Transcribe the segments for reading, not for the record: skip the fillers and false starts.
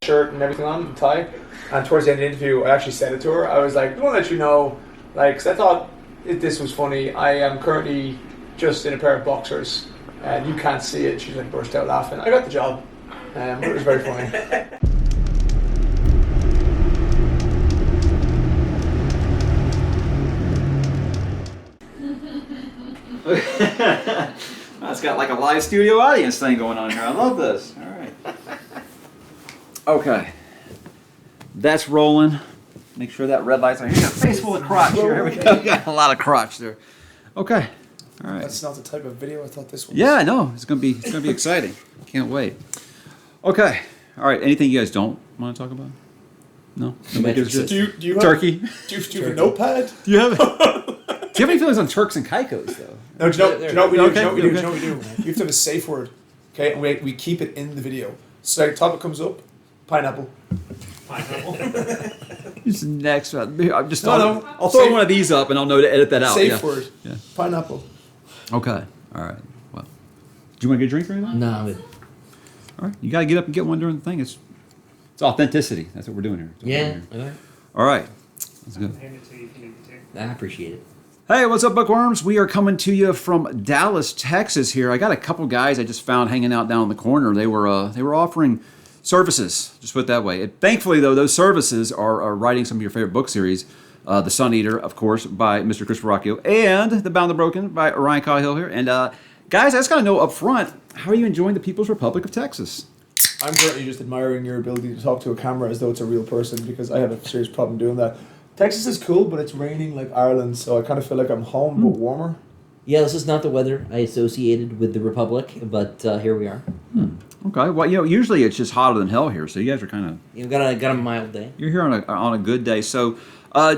shirt and everything on, and tie. And towards the end of the interview, I actually said it to her. I was like, I want to let you know, like, because I thought this was funny. I am currently just in a pair of boxers, and you can't see it. She's like burst out laughing. I got the job. It was very funny. It's got like a live studio audience thing going on here. I love this. All right. Okay. That's rolling. Make sure that red light's on. Here's a face full of crotch here. Here we go. Got a lot of crotch there. Okay. All right. That's not the type of video I thought this was. Yeah, I know. It's gonna be exciting. Can't wait. Okay. All right. Anything you guys don't want to talk about? No. Do you have, Turkey. Do you have a notepad? Do you have? Do you have any feelings on Turks and Caicos though? No. Do you know what we do? Okay, Do you know what we do? okay. Do you know what we do? You have to have a safe word. Okay, and we keep it in the video. So like, topic comes up, pineapple. Who's next? I'm just. No. I'll throw one of these up and I'll know to edit that out. Safe word. Yeah. Pineapple. Okay. All right. Well, do you want to get a drink or anything? No, I'm good. All right. You got to get up and get one during the thing. It's authenticity. That's what we're doing here. Yeah. Okay. All right. That's good. Hand it to you if you need to. I appreciate it. Hey, what's up, bookworms? We are coming to you from Dallas, Texas. Here, I got a couple guys I just found hanging out down in the corner. They were offering services. Just put it that way. Thankfully, though, those services are writing some of your favorite book series. The Sun Eater, of course, by Mr. Chris Ruocchio, and The ℙ𝕦𝕤𝕤𝕤 by Ryan Cahill here. And guys, I just got to know up front, how are you enjoying the People's Republic of Texas? I'm currently just admiring your ability to talk to a camera as though it's a real person, because I have a serious problem doing that. Texas is cool, but it's raining like Ireland, so I kind of feel like I'm home, but warmer. Yeah, this is not the weather I associated with the Republic, but here we are. Okay. Well, usually it's just hotter than hell here, so you guys are kind of... You got a mild day. You're here on a good day. So,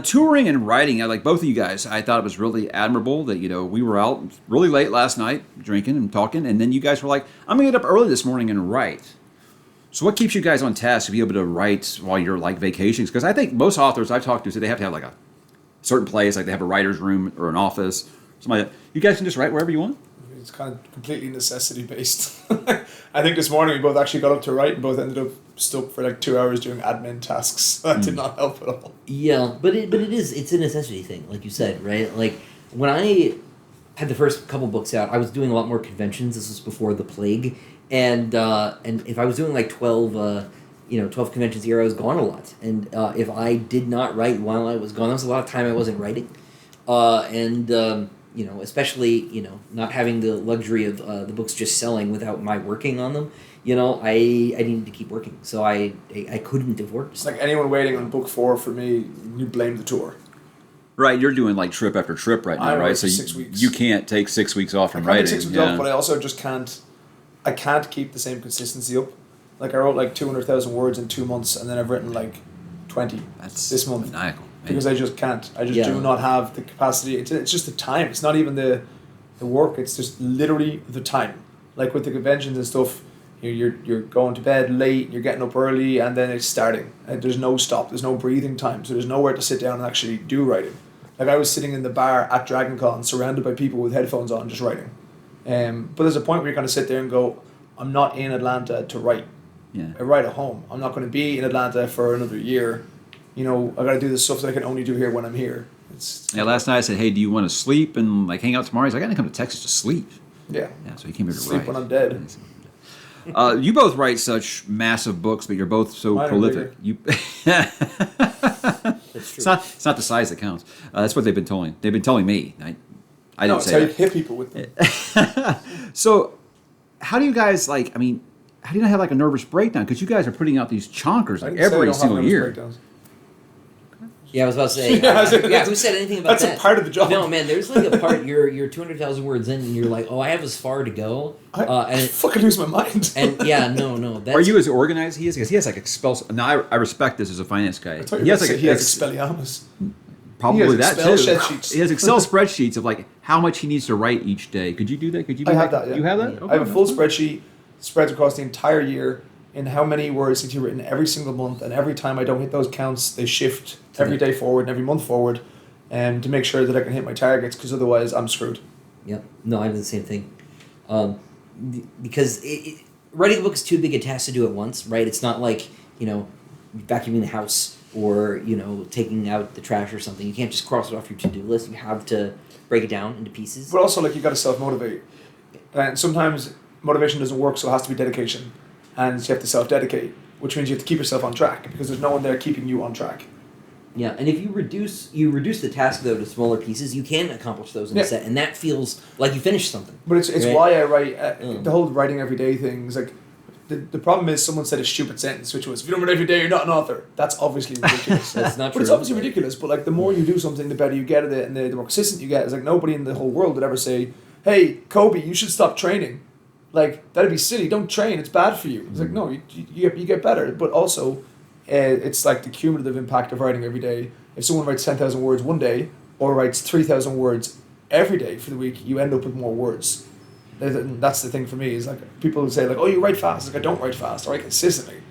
touring and writing, like both of you guys, I thought it was really admirable that, we were out really late last night drinking and talking, and then you guys were like, I'm going to get up early this morning and write. So what keeps you guys on task to be able to write while you're like vacations? Because I think most authors I've talked to say they have to have like a certain place, like they have a writer's room or an office, something like that. You guys can just write wherever you want? It's kind of completely necessity based. I think this morning we both actually got up to write and both ended up stuck for like 2 hours doing admin tasks. That did not help at all. Yeah, but it's a necessity thing, like you said, right? Like when I had the first couple books out, I was doing a lot more conventions. This was before the plague, and if I was doing like 12 conventions a year, I was gone a lot. And if I did not write while I was gone, there was a lot of time I wasn't writing, especially not having the luxury of the books just selling without my working on them. I needed to keep working, so I couldn't have worked. It's like anyone waiting on book 4 for me, you blame the tour. Right, you're doing like trip after trip right now, I right? write So for 6 weeks. you can't take 6 weeks off from I writing. can't take 6 weeks off, but I also just can't. I can't keep the same consistency up. Like I wrote like 200,000 words in 2 months, and then I've written like 20 this month. Maniacal. Because I just can't. I just do not have the capacity. It's just the time. It's not even the work. It's just literally the time. Like with the conventions and stuff, you're going to bed late, you're getting up early, and then it's starting. And there's no stop. There's no breathing time. So there's nowhere to sit down and actually do writing. Like I was sitting in the bar at DragonCon, surrounded by people with headphones on, just writing. But there's a point where you kind of sit there and go, I'm not in Atlanta to write. Yeah. I write at home. I'm not going to be in Atlanta for another year. I got to do the stuff that I can only do here when I'm here. Last night I said, hey, do you want to sleep and like hang out tomorrow? He's like, I got to come to Texas to sleep. Yeah. Yeah, so he came here to Sleep write. when I'm dead. You both write such massive books, but you're both so Mine are prolific. That's true. It's not the size that counts. That's what they've been telling. They've been telling me. I No, didn't it's say how you that. hit people with them. So, how do you guys how do you not have like a nervous breakdown? Because you guys are putting out these chonkers like every single year. Yeah, I was about to say. Who said anything about That's that? a part of the job. No, man. There's like a part. You're 200,000 words in, and you're like, oh, I have as far to go. I fucking lose my mind. And yeah, no. That's, Are you as organized as he is? Because he has like Excel. Now I respect this as a finance guy. I thought He you has were like he has Expelliarmus. probably he has that Excel too. spreadsheets. He has Excel spreadsheets of like how much he needs to write each day. Could you do that? Could you? I have that, yeah. You have that? I have a full spreadsheet, spreads across the entire year, in how many words need to be written every single month, and every time I don't hit those counts, they shift every day forward and every month forward, to make sure that I can hit my targets, because otherwise I'm screwed. Yep. No, I do the same thing. Because writing a book is too big a task to do at once, right? It's not like, vacuuming the house or taking out the trash or something. You can't just cross it off your to-do list. You have to break it down into pieces. But also, like, you got to self-motivate. And sometimes motivation doesn't work, so it has to be dedication. And you have to self-dedicate, which means you have to keep yourself on track because there's no one there keeping you on track. Yeah, and if you reduce the task, though, to smaller pieces, you can accomplish those in a set, and that feels like you finished something. But it's right? Why I write, the whole writing every day thing is like, the problem is someone said a stupid sentence, which was, if you don't write every day, you're not an author. That's obviously ridiculous. That's not true. But it's obviously ridiculous, but like the more you do something, the better you get at it, and the more consistent you get. It's like nobody in the whole world would ever say, hey, Kobe, you should stop training. Like, that'd be silly. Don't train. It's bad for you. It's like, no, you get better. But also, it's like the cumulative impact of writing every day. If someone writes 10,000 words one day or writes 3,000 words every day for the week, you end up with more words. That's the thing for me, is like people say like, oh, you write fast. Like, I don't write fast. I write consistently.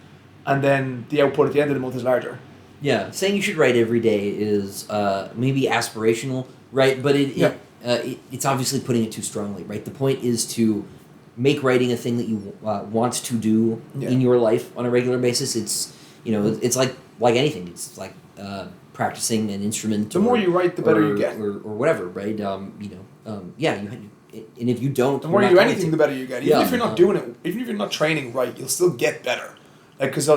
And then the output at the end of the month is larger. Yeah, saying you should write every day is maybe aspirational, right? But it's obviously putting it too strongly, right? The point is to make writing a thing that you want to do in your life on a regular basis. It's it's like anything. It's like practicing an instrument. The more you write, the better you get, or whatever, right? And if you don't, the more you do anything, the better you get. Even if you're not doing it, even if you're not training right, you'll still get better. Like, because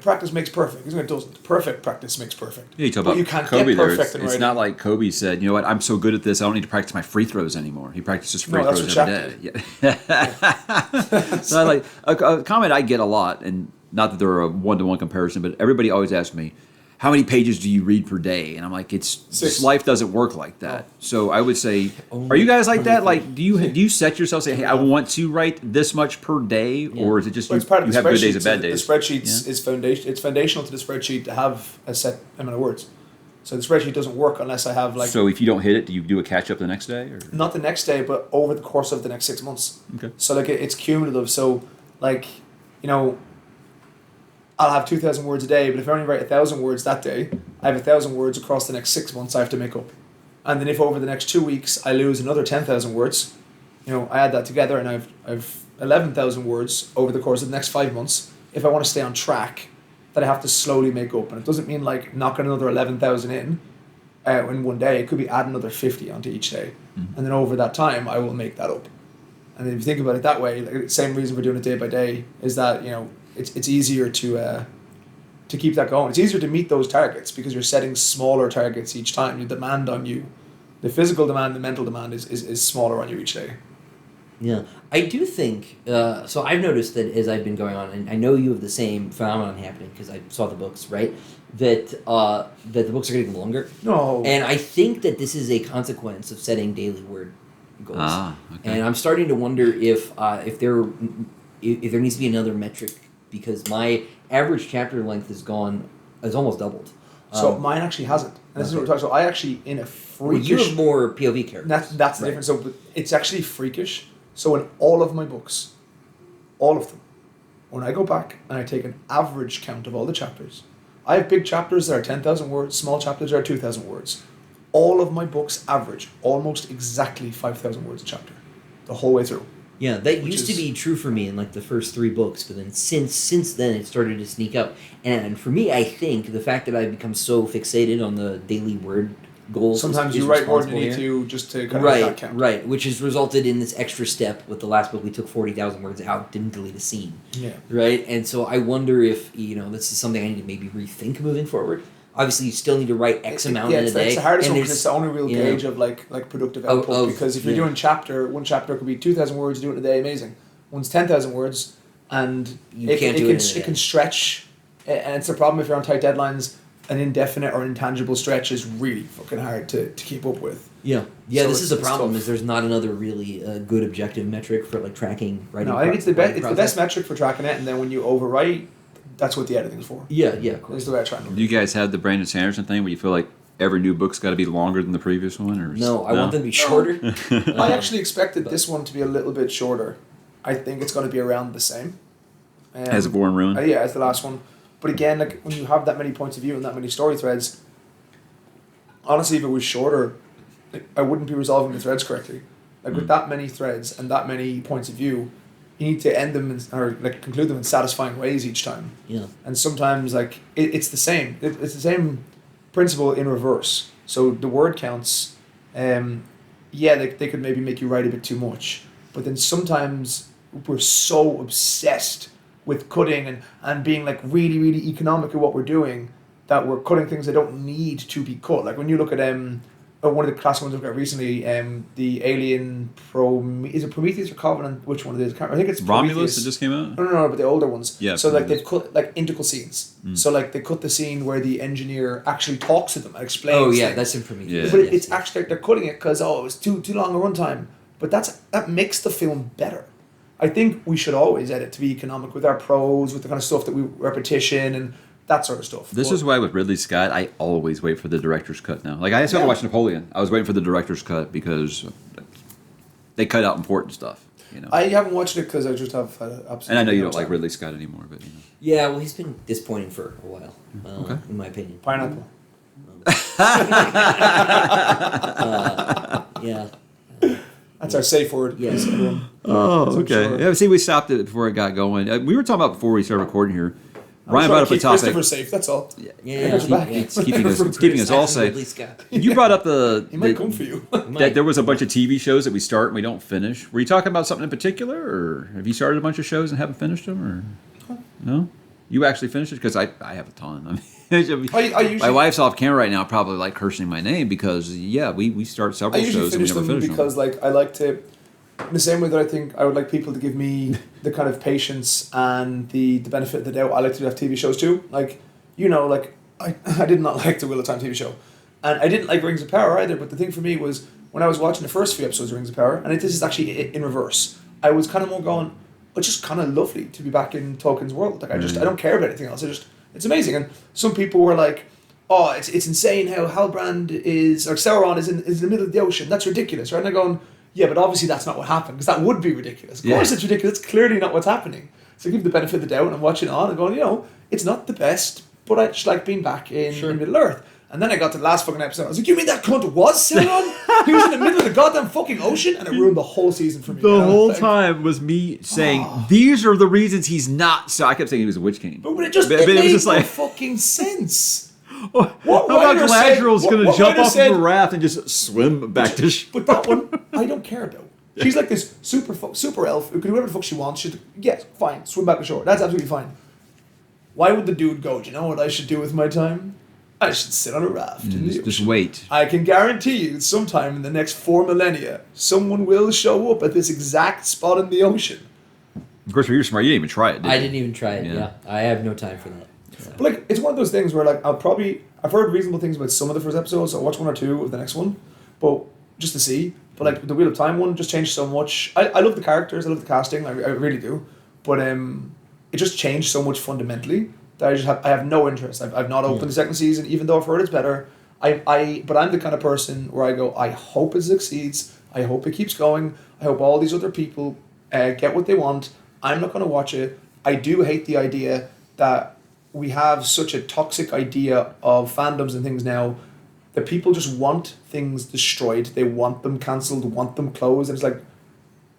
practice makes perfect. Isn't it? Doesn't perfect practice makes perfect. Yeah, you talk about you can't Kobe get perfect in It's writing. not like Kobe said, you know what, I'm so good at this, I don't need to practice my free throws anymore. He practices free throws every day. Yeah. So like a comment I get a lot, and not that they're a one-to-one comparison, but everybody always asks me, how many pages do you read per day? And I'm like, life doesn't work like that. So I would say, are you guys like that? Like, do you set yourself, say, hey, I want to write this much per day, or is it just you have good days and bad days? The spreadsheet is foundation. It's foundational to the spreadsheet to have a set amount of words. So the spreadsheet doesn't work unless I have like. So if you don't hit it, do you do a catch up the next day? Or? Not the next day, but over the course of the next 6 months. Okay. So like it's cumulative. So like, I'll have 2,000 words a day, but if I only write 1,000 words that day, I have 1,000 words across the next 6 months I have to make up. And then if over the next 2 weeks I lose another 10,000 words, I add that together and I've 11,000 words over the course of the next 5 months. If I want to stay on track, that I have to slowly make up. And it doesn't mean like knocking another 11,000 in one day. It could be add another 50 onto each day. Mm-hmm. And then over that time, I will make that up. And then if you think about it that way, like, the same reason for doing it day by day is that, it's easier to keep that going. It's easier to meet those targets because you're setting smaller targets each time. The demand on you, the physical demand, the mental demand is smaller on you each day. Yeah, I do think, so I've noticed that as I've been going on, and I know you have the same phenomenon happening because I saw the books, right? That the books are getting longer. No. And I think that this is a consequence of setting daily word goals. Okay. And I'm starting to wonder if there needs to be another metric, because my average chapter length has almost doubled. So mine actually hasn't. And this is what we're talking about. So I actually, in a freakish... Well, you have more POV characters. That's the difference. So it's actually freakish. So in all of my books, all of them, when I go back and I take an average count of all the chapters, I have big chapters that are 10,000 words, small chapters that are 2,000 words. All of my books average almost exactly 5,000 words a chapter, the whole way through. Yeah, that used to be true for me in like the first 3 books, but then since then it started to sneak up. And for me, I think the fact that I've become so fixated on the daily word goals. Sometimes you write more than you need to just to kind of make that count. Right, which has resulted in this extra step. With the last book, we took 40,000 words out, didn't delete a scene. Yeah. Right, and so I wonder if this is something I need to maybe rethink moving forward. Obviously, you still need to write X amount in a day. It's the hardest one because it's the only real gauge of like productive output. Because if you're doing one chapter could be 2,000 words, do it in a day, amazing. One's 10,000 words, and it can stretch. And it's a problem if you're on tight deadlines. An indefinite or intangible stretch is really fucking hard to keep up with. Yeah, so this is the problem. Is there's not another really good objective metric for like tracking writing. No, I think it's the best. It's the best metric for tracking it, and then when you overwrite, that's what the editing's for. Yeah, of course. That's the way I try to do it. Do you guys have the Brandon Sanderson thing where you feel like every new book's got to be longer than the previous one? Or no, I want them to be shorter. I actually expected this one to be a little bit shorter. I think it's going to be around the same. As a Born Ruin? Yeah, as the last one. But again, like when you have that many points of view and that many story threads, honestly, if it was shorter, I wouldn't be resolving the threads correctly. Like with that many threads and that many points of view, you need to end them or like conclude them in satisfying ways each time. Yeah. And sometimes like it's the same. It's the same principle in reverse. So the word counts. They could maybe make you write a bit too much, but then sometimes we're so obsessed with cutting and being like really, really economic at what we're doing that we're cutting things that don't need to be cut. Like when you look at one of the classic ones I've got recently, the Alien is it Prometheus or Covenant? Which one it is? I think it's Prometheus. Romulus that just came out? No, but the older ones. Yeah. So like they've cut like integral scenes. So like they cut the scene where the engineer actually talks to them and explains. Oh yeah, things. that's in Prometheus. Yeah. But it's actually they're cutting it because it was too long a runtime. But that makes the film better. I think we should always edit to be economic with our prose, with the kind of stuff that we repetition and that sort of stuff. This is why with Ridley Scott, I always wait for the director's cut now. Like I started watching Napoleon. I was waiting for the director's cut because they cut out important stuff. You know. I haven't watched it because I just have absolutely. And I know you don't no time. like Ridley Scott anymore, but you know. Yeah, well, he's been disappointing for a while, Okay. in my opinion. Pineapple. Yeah. That's our safe word. Yes. Oh, So okay. sure. Yeah, see, we stopped it before it got going. We were talking about before we started recording here. Ryan brought up a keep topic. Christopher safe. That's all. Yeah. It's keeping us all Ridley safe. Scott. You brought up the He might come for you. that there was a bunch of TV shows that we start and we don't finish. Were you talking about something in particular, or have you started a bunch of shows and haven't finished them, or no? You actually finished it because I have a ton. I mean, I usually, my wife's off camera right now, probably like cursing my name because we start I several usually shows and we finish never them finish because like I like to, in the same way that I think I would like people to give me the kind of patience and the benefit of the doubt. I like to have TV shows too. Like like I did not like the Wheel of Time TV show, and I didn't like Rings of Power either. But the thing for me was when I was watching the first few episodes of Rings of Power, and this is actually in reverse. I was kind of more going, it's just kind of lovely to be back in Tolkien's world. Like I don't care about anything else. It's amazing. And some people were like, oh, it's insane how Halbrand or Sauron is in the middle of the ocean. That's ridiculous, right? And I'm going, yeah, but obviously that's not what happened because that would be ridiculous. Of course it's ridiculous. It's clearly not what's happening. So I give the benefit of the doubt and I'm watching it on and going, it's not the best, but I just like being back in Middle Earth. And then I got to the last fucking episode. I was like, you mean that cunt was Sauron? He was in the middle of the goddamn fucking ocean? And it ruined the whole season for me. The whole time was me saying, these are the reasons he's not. So I kept saying he was a Witch King. But it just it made was just no like, fucking sense. how about Galadriel's going to jump off of a raft and just swim back to shore? But that one, I don't care about. She's like this super elf who can do whatever the fuck she wants. Yes, fine, swim back to shore. That's absolutely fine. Why would the dude go, do you know what I should do with my time? I should sit on a raft in the Just ocean. wait. I can guarantee you sometime in the next 4 millennia, someone will show up at this exact spot in the ocean. Of course, you're smart. You didn't even try it, did you? I didn't even try it. Yeah. Yeah, I have no time for that. So. But like, it's one of those things where like I've heard reasonable things about some of the first episodes. I'll watch 1 or 2 of the next one, but just to see. But like the Wheel of Time one just changed so much. I love the characters. I love the casting. I really do. But it just changed so much fundamentally that I have no interest. I've not opened the second season, even though I've heard it's better. But I'm the kind of person where I go, I hope it succeeds. I hope it keeps going. I hope all these other people get what they want. I'm not going to watch it. I do hate the idea that we have such a toxic idea of fandoms and things now that people just want things destroyed. They want them cancelled, want them closed. And it's like,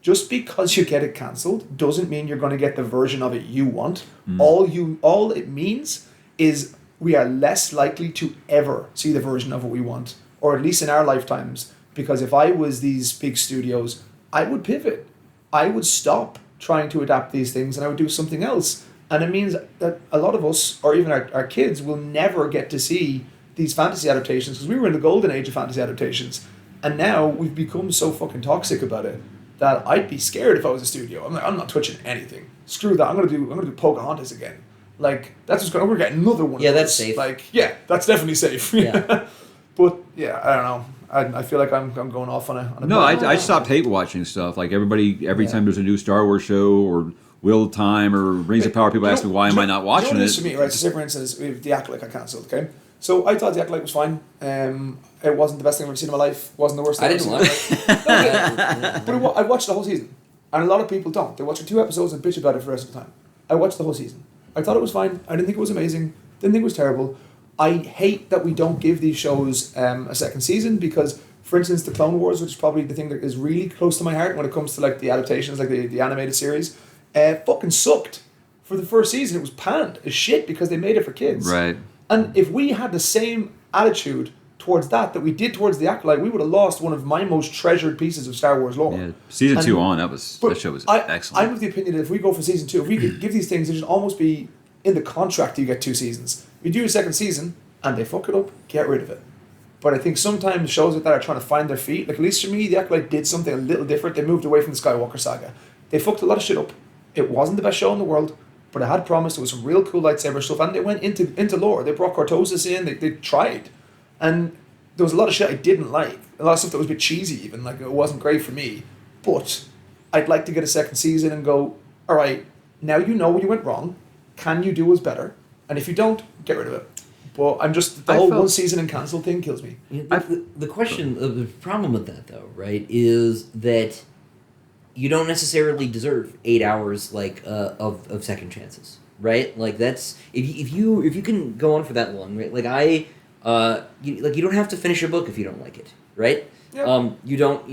just because you get it cancelled doesn't mean you're going to get the version of it you want. All it means is we are less likely to ever see the version of what we want, or at least in our lifetimes. Because if I was these big studios, I would pivot. I would stop trying to adapt these things and I would do something else. And it means that a lot of us, or even our kids, will never get to see these fantasy adaptations because we were in the golden age of fantasy adaptations. And now we've become so fucking toxic about it that I'd be scared if I was a studio. I'm like, I'm not touching anything. Screw that. I'm gonna do Pocahontas again. Like that's what's going. We're getting another one. Yeah, of that's those. safe. Like that's definitely safe. Yeah. But yeah, I don't know. I feel like I'm going off on a. No, I stopped hate watching stuff. Like every time there's a new Star Wars show or Wheel of Time or Rings of Power, people ask me why am I not watching it. For me, right? So say for instance, we have The Acolyte got cancelled. Okay, so I thought The Acolyte was fine. It wasn't the best thing I've ever seen in my life. Wasn't the worst thing I I've didn't ever seen. But I watched the whole season, and a lot of people don't. They watch the 2 episodes and bitch about it for the rest of the time. I watched the whole season. I thought it was fine. I didn't think it was amazing. Didn't think it was terrible. I hate that we don't give these shows a second season because, for instance, the Clone Wars, which is probably the thing that is really close to my heart when it comes to like the adaptations, like the animated series, fucking sucked. For the first season, it was panned as shit because they made it for kids. Right. And if we had the same attitude towards that we did towards the Acolyte, we would have lost one of my most treasured pieces of Star Wars lore. Yeah, season 2 on, that show was excellent. I'm of the opinion that if we go for season 2, if we could give these things, it should almost be in the contract you get 2 seasons. If you do a second season and they fuck it up, get rid of it. But I think sometimes shows like that are trying to find their feet. Like, at least for me, the Acolyte did something a little different. They moved away from the Skywalker saga. They fucked a lot of shit up. It wasn't the best show in the world, but it had promise. There was some real cool lightsaber stuff, and they went into lore. They brought Cortosis in. They tried. And there was a lot of shit I didn't like. A lot of stuff that was a bit cheesy even. Like, it wasn't great for me. But I'd like to get a second season and go, all right, now you know where you went wrong. Can you do us better? And if you don't, get rid of it. But I'm just, the whole one season and cancel thing kills me. The question, the problem with that though, right, is that you don't necessarily deserve 8 hours like of second chances, right? Like, that's if you can go on for that long, right? Like you don't have to finish a book if you don't like it, right? Yep. You don't,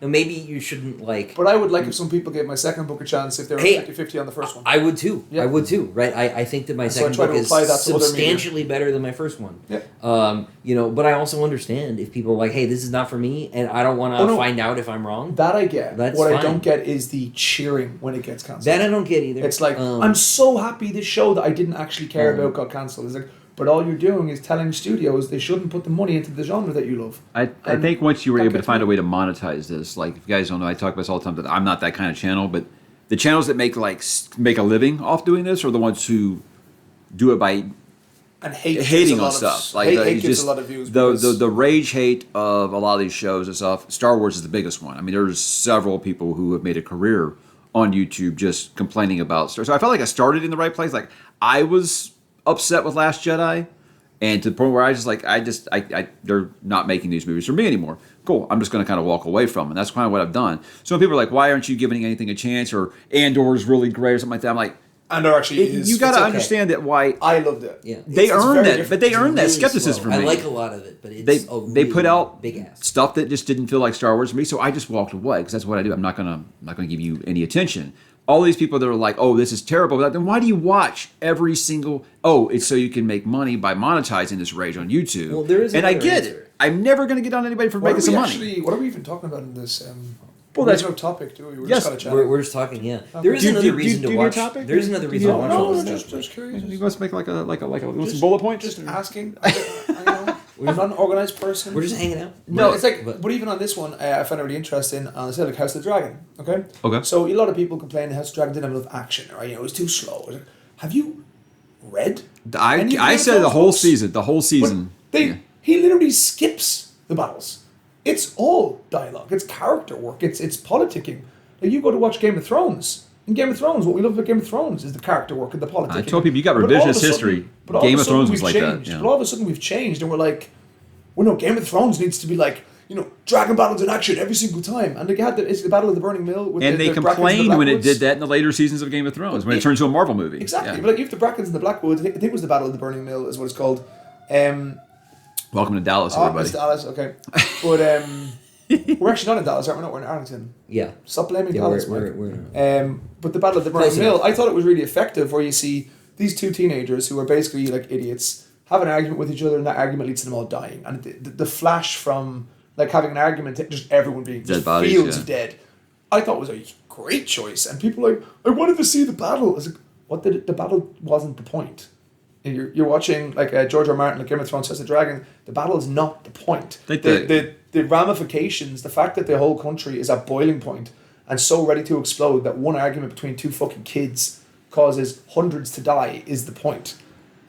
maybe you shouldn't like. But I would like if some people gave my second book a chance if they were 50-50 on the first one. I would too. Yeah. I would too, right? I think that my second try book to is apply that to other substantially better than my first one. Yeah. But I also understand if people are like, hey, this is not for me, and I don't want to find out if I'm wrong. That I get. That's what fine. I don't get is the cheering when it gets cancelled. That I don't get either. It's like, I'm so happy this show that I didn't actually care about got cancelled. It's like, but all you're doing is telling studios they shouldn't put the money into the genre that you love. I think once you were able to find a way to monetize this, like, if you guys don't know, I talk about this all the time, that I'm not that kind of channel, but the channels that make a living off doing this are the ones who do it by and hating on stuff. Like, hate gives a lot of views. The rage hate of a lot of these shows and stuff. Star Wars is the biggest one. I mean, there's several people who have made a career on YouTube just complaining about Star Wars. So I felt like I started in the right place. Like, I was upset with Last Jedi, and to the point where I they're not making these movies for me anymore. Cool, I'm just going to kind of walk away from them. And that's kind of what I've done. So when people are like, why aren't you giving anything a chance, or Andor's really great or something like that, I'm like, Andor actually is. You got to understand that why I loved it. Yeah, they earned that, different. but they earned that really skepticism slow. from me. I like a lot of it, but it's they put out big ass stuff that just didn't feel like Star Wars to me, so I just walked away because that's what I do. I'm not gonna give you any attention. All these people that are like, oh, this is terrible, then why do you watch every single? Oh, it's so you can make money by monetizing this rage on YouTube. Well, there is, and I get it. I'm never gonna get on anybody for making some money. What are we even talking about in this? Well, that's no topic, do we? We're yes, just kind of we're just talking. Yeah, there is another reason to watch. There is another reason to watch all this stuff. Just curious. You must make like a some bullet points. Just asking. We're not an organized person. We're just hanging out. No, it's like, but even on this one, I found it really interesting. I said, like, House of the Dragon. Okay. Okay. So a lot of people complain House of the Dragon didn't have enough action, right? It was too slow. Have you read? I said the whole season. The whole season. He literally skips the battles. It's all dialogue. It's character work. It's politicking. Like, you go to watch Game of Thrones. In Game of Thrones, what we love about Game of Thrones is the character work and the politicking. I told people you got revisionist history. Game of Thrones was like that. Yeah. But all of a sudden we've changed and we're like, well, no, Game of Thrones needs to be like, dragon battles in action every single time. And they had it's the Battle of the Burning Mill. With and they complained when it did that in the later seasons of Game of Thrones, when it turned into a Marvel movie. Exactly. Yeah. But like, you have the Brackens and the Blackwoods. I think it was the Battle of the Burning Mill is what it's called. Welcome to Dallas, everybody. It's Dallas, okay. But we're actually not in Dallas, aren't we? No, we're in Arlington. Yeah. Stop blaming Dallas, Mike. We're but the Battle of the Burning Mill, I thought it was really effective, where you see these two teenagers who are basically like idiots have an argument with each other, and that argument leads to them all dying. And the flash from like having an argument to just everyone being dead bodies, fields of dead, I thought was a great choice. And people were like, I wanted to see the battle. I was like, the battle wasn't the point. You're watching like George R. R. Martin, like Game of Thrones, House of the Dragon. The battle is not the point. The ramifications, the fact that the whole country is at boiling point and so ready to explode that one argument between two fucking kids causes hundreds to die is the point.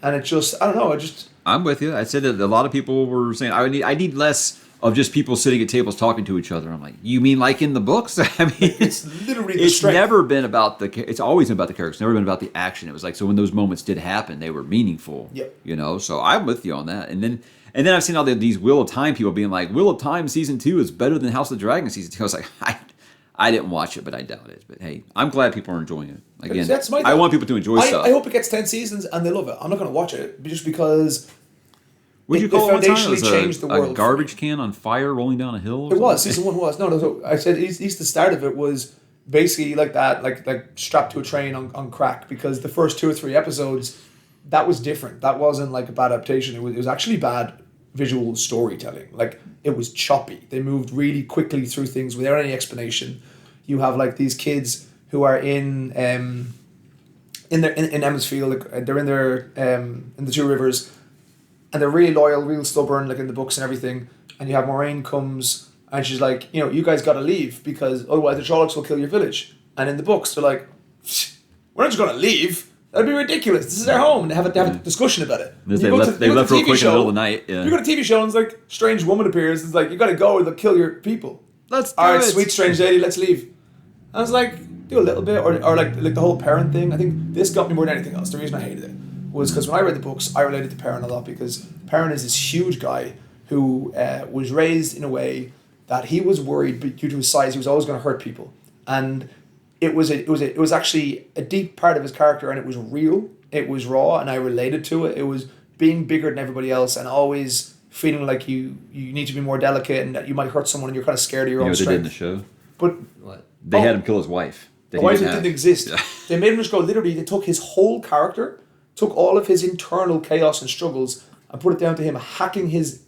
And it just, I don't know, I'm with you. I said that a lot of people were saying I need less of just people sitting at tables talking to each other. I'm like, you mean like in the books? I mean, it's literally the it's strength. never been about it's always been about the characters. It's never been about the action. It was like, so when those moments did happen, they were meaningful. Yep. So I'm with you on that. And then I've seen all these Wheel of Time people being like, Wheel of Time season 2 is better than House of the Dragon season 2. I was like, I didn't watch it, but I doubt it. But hey, I'm glad people are enjoying it. Again, I want people to enjoy stuff. I hope it gets 10 seasons and they love it. I'm not going to watch it just because Would you call it one time? It was changed the world. A garbage can on fire rolling down a hill? It was. Season 1 was. No, I said at least the start of it was basically like that, like strapped to a train on crack, because the first 2 or 3 episodes, that was different. That wasn't like a bad adaptation. It was actually bad visual storytelling. Like, it was choppy. They moved really quickly through things without any explanation. You have like these kids who are in Emma's like, they're in the Two Rivers, and they're really loyal, real stubborn, like in the books and everything. And you have Moraine comes, and she's like, you guys got to leave, because otherwise the Trollocs will kill your village. And in the books, they're like, we're not just going to leave. That'd be ridiculous. This is our home. And they have a discussion about it. They left real quick in the middle of the night. Yeah. You go to a TV show and it's like, strange woman appears. It's like, you got to go or they'll kill your people. Let's do All right, it. sweet strange lady, let's leave. I was like, do a little bit. Or like the whole parent thing. I think this got me more than anything else. The reason I hated it was because when I read the books, I related to Perrin a lot, because Perrin is this huge guy who was raised in a way that he was worried, but due to his size, he was always going to hurt people. And it was actually a deep part of his character, and it was real. It was raw, and I related to it. It was being bigger than everybody else, and always feeling like you need to be more delicate, and that you might hurt someone, and you're kind of scared of your own strength. They did in the show? But what? They had him kill his wife. The wife didn't exist. Yeah. They made him just go, literally, they took his whole character, took all of his internal chaos and struggles, and put it down to him hacking his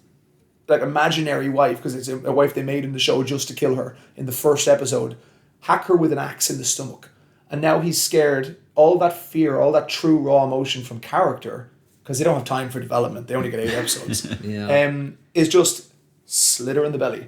like imaginary wife, because it's a wife they made in the show just to kill her in the first episode, hack her with an axe in the stomach. And now he's scared. All that fear, all that true raw emotion from character, because they don't have time for development, they only get 8 episodes, is just slither in the belly.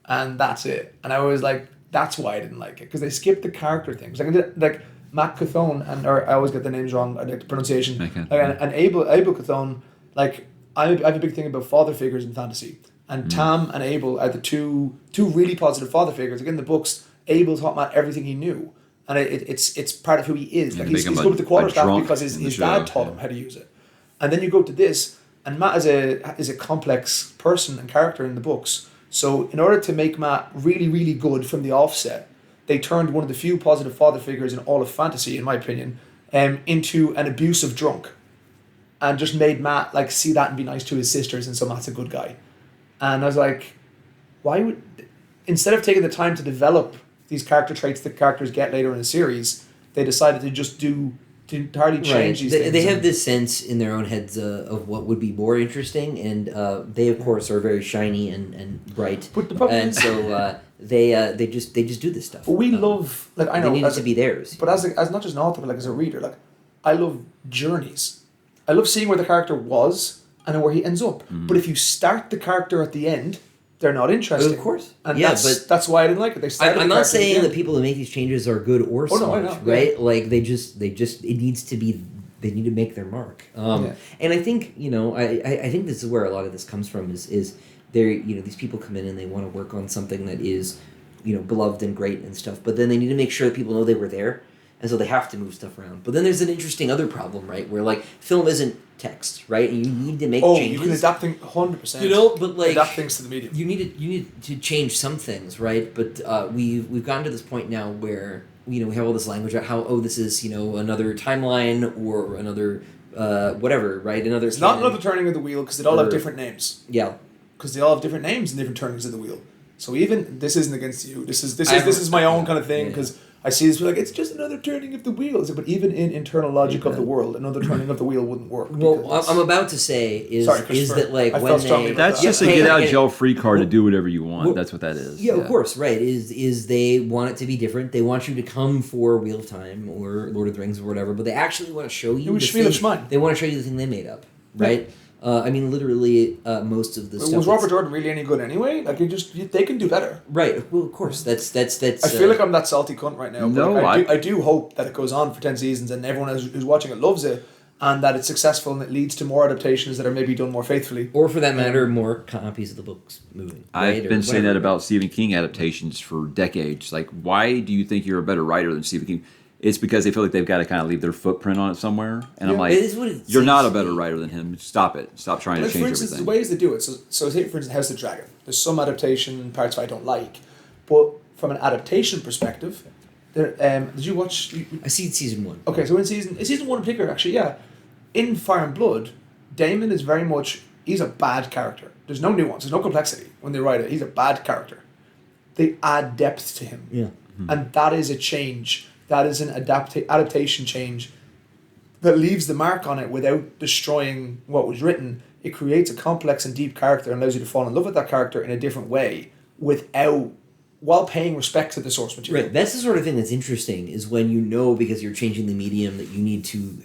And that's it. And I was like, that's why I didn't like it, because they skipped the character things. Like Matt Cathone, or I always get the names wrong, like the pronunciation. And Abel Cathone, like, I have a big thing about father figures in fantasy. And Tam and Abel are the two really positive father figures. Again, the books, Abel taught Matt everything he knew. And it's part of who he is. Like, he's good with the quarterstaff because his dad taught him how to use it. And then you go to this, and Matt is a complex person and character in the books. So in order to make Matt really, really good from the offset, they turned one of the few positive father figures in all of fantasy, in my opinion, into an abusive drunk. And just made Matt like see that and be nice to his sisters, and so Matt's a good guy. And I was like, why would, instead of taking the time to develop these character traits that characters get later in the series, they decided to just to entirely change these things. They have this sense in their own heads of what would be more interesting, and they of course are very shiny and bright. But the problem is, so they just do this stuff. But we love, like, I know they need it to be theirs. But as not just an author, but like as a reader, like, I love journeys. I love seeing where the character was and then where he ends up. But if you start the character at the end, they're not interesting. Of course. And that's why I didn't like it. They started I'm not saying that people who make these changes are good or smart, right? Yeah. Like, they needs to be, they need to make their mark. And I think, I think this is where a lot of this comes from is there, these people come in and they want to work on something that is, beloved and great and stuff, but then they need to make sure that people know they were there. And so they have to move stuff around. But then there's an interesting other problem, right? Where, like, film isn't text, right? And you need to make changes. You can adapt things 100%. But, like, adapt things to the medium. You need to change some things, right? But we've gotten to this point now where we have all this language about how this is another timeline or another whatever, right? It's not another turning of the wheel, because they all have different names. Yeah. Because they all have different names and different turnings of the wheel. So even this isn't against you. This is my own kind of thing, because. I see this like it's just another turning of the wheel. But even in internal logic of the world, another turning of the wheel wouldn't work. Well, I'm about to say is that, like, when that's just a get out of jail free card to do whatever you want. That's what that is. Yeah, of course, right. Is they want it to be different. They want you to come for Wheel of Time or Lord of the Rings or whatever, but they actually want to show you they want to show you the thing they made up, right? Yeah. I mean, literally, most of the stuff. Was Robert Jordan really any good anyway? Like, they can do better. Right. Well, of course. That's. I feel like I'm that salty cunt right now. No, but I do hope that it goes on for 10 seasons and everyone who's watching it loves it, and that it's successful and it leads to more adaptations that are maybe done more faithfully. Or, for that matter, more copies of the books moving. I've been saying that about Stephen King adaptations for decades. Like, why do you think you're a better writer than Stephen King? It's because they feel like they've got to kind of leave their footprint on it somewhere. And I'm like, you're not a better writer than him. Stop it. Stop trying to change everything. For instance, the ways they do it. So say, for instance, House of the Dragon. There's some adaptation parts I don't like. But from an adaptation perspective, did you watch... I see season 1. Okay, so in season 1 in particular, actually, yeah. In Fire and Blood, Daemon is very much... He's a bad character. There's no nuance. There's no complexity when they write it. He's a bad character. They add depth to him. Yeah. And that is a change. That is an adaptation change that leaves the mark on it without destroying what was written. It creates a complex and deep character and allows you to fall in love with that character in a different way while paying respect to the source material. Right. That's the sort of thing that's interesting, is when you know, because you're changing the medium, that you need to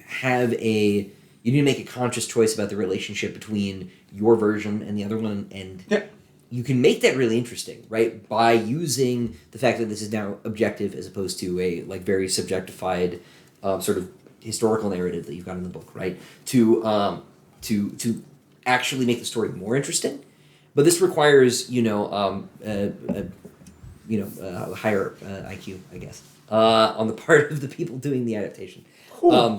make a conscious choice about the relationship between your version and the other one, and you can make that really interesting, right? By using the fact that this is now objective as opposed to a very subjectified sort of historical narrative that you've got in the book, right? To actually make the story more interesting. But this requires, higher IQ, I guess, on the part of the people doing the adaptation.